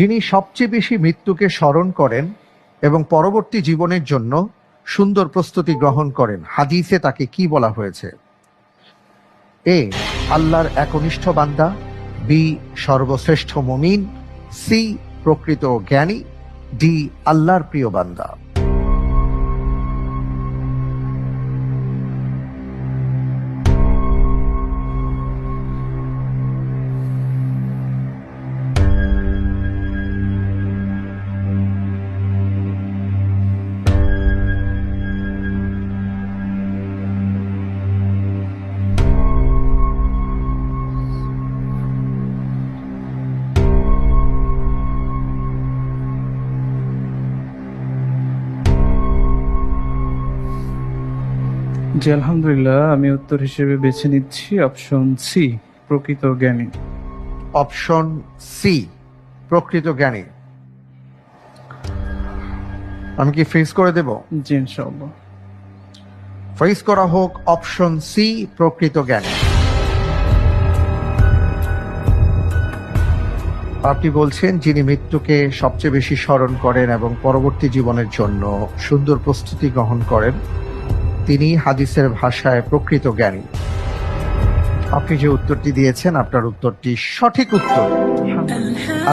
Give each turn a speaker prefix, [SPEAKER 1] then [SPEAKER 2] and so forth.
[SPEAKER 1] যিনি সবচেয়ে বেশি মৃত্যুকে স্মরণ করেন এবং পরবর্তী জীবনের জন্য সুন্দর প্রস্তুতি গ্রহণ করেন, হাদিসে তাকে কি বলা হয়েছে? এ, আল্লাহর একনিষ্ঠ বান্দা, বি, সর্বশ্রেষ্ঠ মুমিন, সি, প্রকৃত জ্ঞানী, ডি, আল্লাহর প্রিয় বান্দা।
[SPEAKER 2] জি আলহামদুলিল্লাহ, আমি উত্তর হিসেবে বেছে নিচ্ছি অপশন সি, প্রকৃত জ্ঞানী।
[SPEAKER 1] অপশন সি, প্রকৃত জ্ঞানী। আমি কি ফ্রিজ করে দেব?
[SPEAKER 2] জি ইনশাআল্লাহ।
[SPEAKER 1] ফ্রিজ করা হোক অপশন সি, প্রকৃত জ্ঞানী। আপনি বলছেন যিনি মৃত্যুকে সবচেয়ে বেশি স্মরণ করেন এবং পরবর্তী জীবনের জন্য সুন্দর প্রস্তুতি গ্রহণ করেন, তিনি হাদিসের ভাষায় প্রকৃত জ্ঞানী। আপনি যে উত্তরটি দিয়েছেন, আপনার উত্তরটি সঠিক উত্তর।